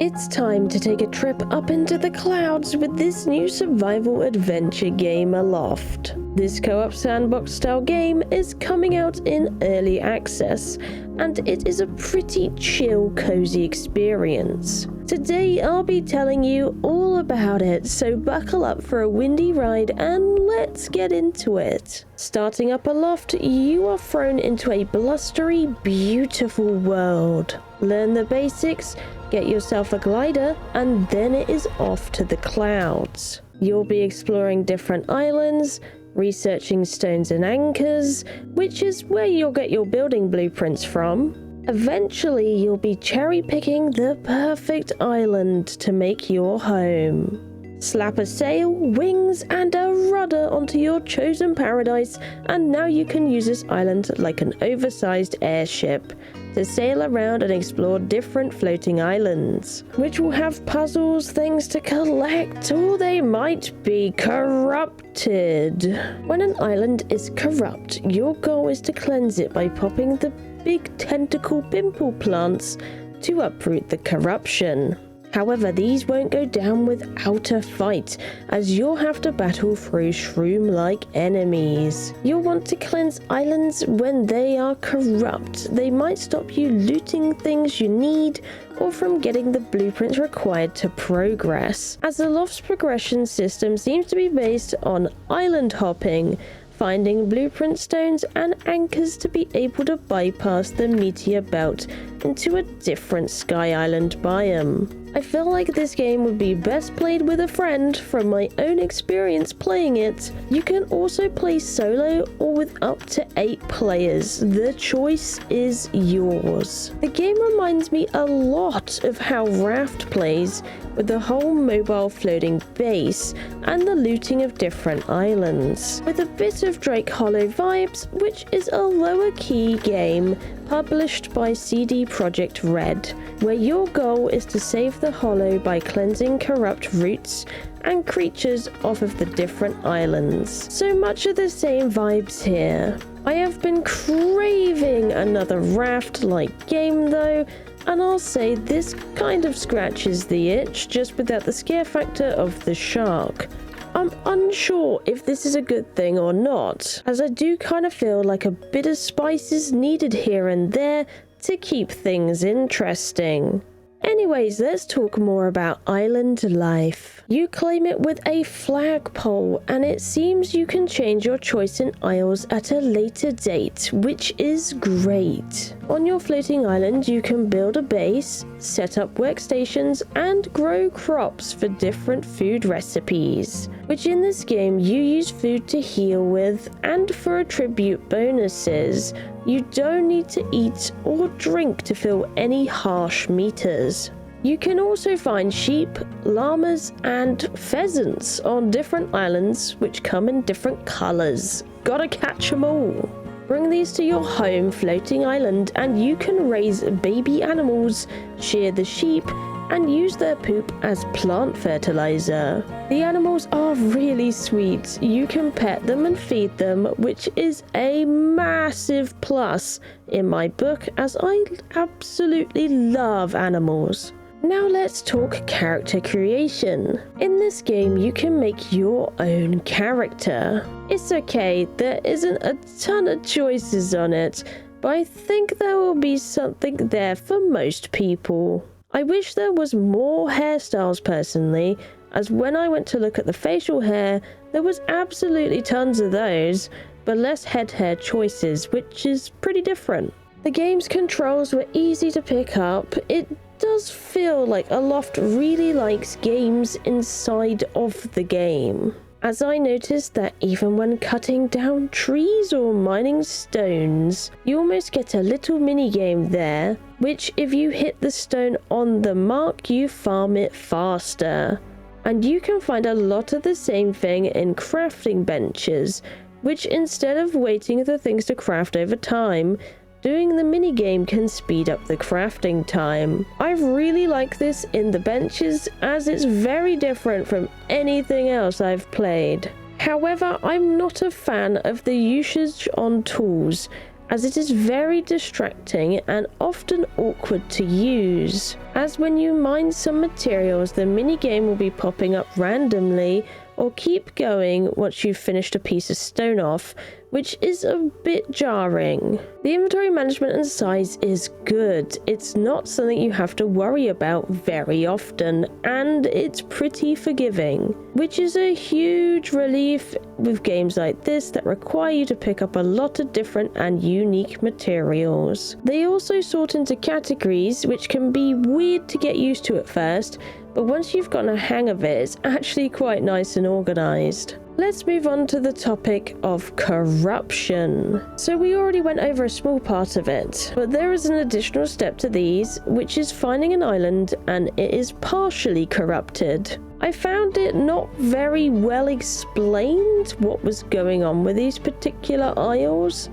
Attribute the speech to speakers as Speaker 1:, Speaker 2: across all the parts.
Speaker 1: It's time to take a trip up into the clouds with this new survival adventure game, Aloft. This co-op sandbox style game is coming out in early access, and it is a pretty chill, cozy experience. Today I'll be telling you all about it, so buckle up for a windy ride and let's get into it. Starting up Aloft, you are thrown into a blustery, beautiful world. Learn the basics, get yourself a glider, and then it is off to the clouds. You'll be exploring different islands, researching stones and anchors, which is where you'll get your building blueprints from. Eventually, you'll be cherry-picking the perfect island to make your home. Slap a sail, wings, and a rudder onto your chosen paradise, and now you can use this island like an oversized airship to sail around and explore different floating islands, which will have puzzles, things to collect, or they might be corrupted. When an island is corrupt, your goal is to cleanse it by popping the big tentacle pimple plants to uproot the corruption. However, these won't go down without a fight, as you'll have to battle through shroom-like enemies. You'll want to cleanse islands when they are corrupt. They might stop you looting things you need, or from getting the blueprints required to progress, as the Aloft's progression system seems to be based on island hopping, finding blueprint stones and anchors to be able to bypass the meteor belt into a different Sky Island biome. I feel like this game would be best played with a friend from my own experience playing it. You can also play solo or with up to 8 players. The choice is yours. The game reminds me a lot of how Raft plays, with the whole mobile floating base and the looting of different islands, with a bit of Drake Hollow vibes, which is a lower key game published by CD Projekt Red, where your goal is to save the Hollow by cleansing corrupt roots and creatures off of the different islands. So much of the same vibes here. I have been craving another Raft-like game though, and I'll say this kind of scratches the itch, just without the scare factor of the shark. I'm unsure if this is a good thing or not, as I do kind of feel like a bit of spice is needed here and there to keep things interesting. Anyways, let's talk more about island life. You claim it with a flagpole, and it seems you can change your choice in isles at a later date, which is great. On your floating island, you can build a base, set up workstations, and grow crops for different food recipes, which in this game you use food to heal with, and for attribute bonuses. You don't need to eat or drink to fill any harsh meters. You can also find sheep, llamas, and pheasants on different islands, which come in different colors. Gotta catch 'em all. Bring these to your home floating island and you can raise baby animals, shear the sheep, and use their poop as plant fertilizer. The animals are really sweet. You can pet them and feed them, which is a massive plus in my book, as I absolutely love animals. Now let's talk character creation. In this game, you can make your own character. It's okay, there isn't a ton of choices on it, but I think there will be something there for most people. I wish there was more hairstyles personally, as when I went to look at the facial hair, there was absolutely tons of those, but less head hair choices, which is pretty different. The game's controls were easy to pick up. It does feel like Aloft really likes games inside of the game, as I noticed that even when cutting down trees or mining stones, you almost get a little mini game there, which if you hit the stone on the mark, you farm it faster. And you can find a lot of the same thing in crafting benches, which instead of waiting for things to craft over time, doing the minigame can speed up the crafting time. I really like this in the benches, as it's very different from anything else I've played. However, I'm not a fan of the usage on tools, as it is very distracting and often awkward to use, as when you mine some materials the minigame will be popping up randomly or keep going once you've finished a piece of stone off, which is a bit jarring. The inventory management and size is good. It's not something you have to worry about very often, and it's pretty forgiving, which is a huge relief with games like this that require you to pick up a lot of different and unique materials. They also sort into categories, which can be weird to get used to at first, but once you've gotten a hang of it, it's actually quite nice and organized. Let's move on to the topic of corruption. So we already went over a small part of it, but there is an additional step to these, which is finding an island and it is partially corrupted. I found it not very well explained what was going on with these particular isles.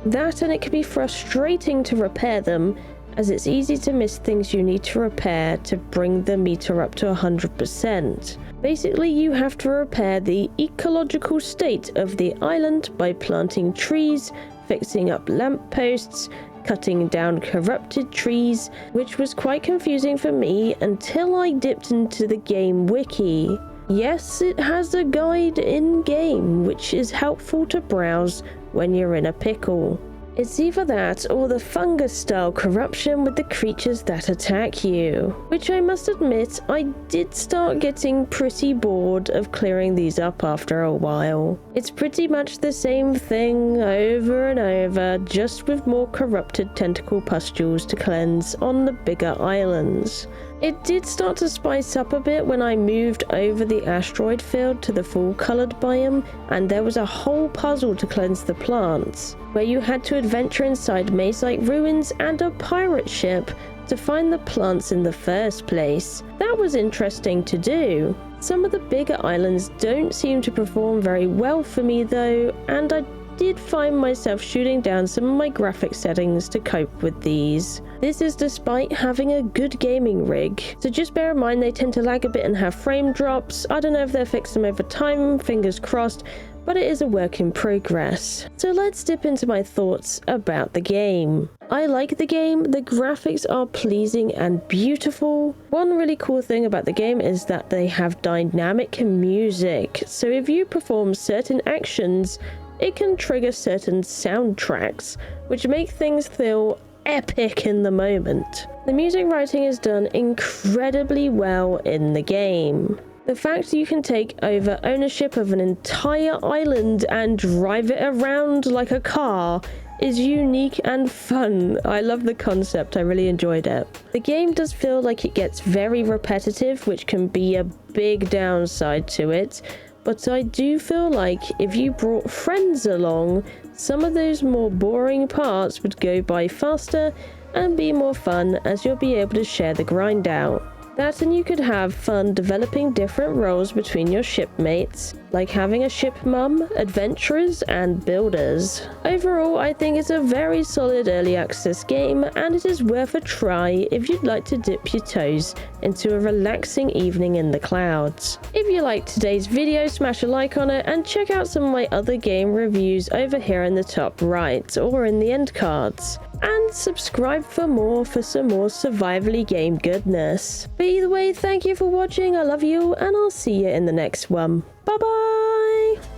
Speaker 1: That, and it can be frustrating to repair them, as it's easy to miss things you need to repair to bring the meter up to 100%. Basically, you have to repair the ecological state of the island by planting trees, fixing up lampposts, cutting down corrupted trees, which was quite confusing for me until I dipped into the game wiki. Yes, it has a guide in-game, which is helpful to browse when you're in a pickle. It's either that or the fungus-style corruption with the creatures that attack you, which I must admit I did start getting pretty bored of clearing these up after a while. It's pretty much the same thing over and over, just with more corrupted tentacle pustules to cleanse on the bigger islands. It did start to spice up a bit when I moved over the asteroid field to the full-coloured biome, and there was a whole puzzle to cleanse the plants, where you had to adventure inside maze-like ruins and a pirate ship to find the plants in the first place. That was interesting to do. Some of the bigger islands don't seem to perform very well for me though, and I did find myself shooting down some of my graphic settings to cope with these. This is despite having a good gaming rig, so just bear in mind they tend to lag a bit and have frame drops. I don't know if they'll fix them over time, fingers crossed, but it is a work in progress. So let's dip into my thoughts about the game. I like the game, the graphics are pleasing and beautiful. One really cool thing about the game is that they have dynamic music, so if you perform certain actions, it can trigger certain soundtracks, which make things feel epic in the moment. The music writing is done incredibly well in the game. The fact you can take over ownership of an entire island and drive it around like a car is unique and fun. I love the concept, I really enjoyed it. The game does feel like it gets very repetitive, which can be a big downside to it, but I do feel like if you brought friends along, some of those more boring parts would go by faster and be more fun, as you'll be able to share the grind out. That, and you could have fun developing different roles between your shipmates, like having a ship mum, adventurers, and builders. Overall, I think it's a very solid early access game, and it is worth a try if you'd like to dip your toes into a relaxing evening in the clouds. If you liked today's video, smash a like on it, and check out some of my other game reviews over here in the top right, or in the end cards. And subscribe for some more survivally game goodness. But either way, thank you for watching, I love you, and I'll see you in the next one. Bye bye!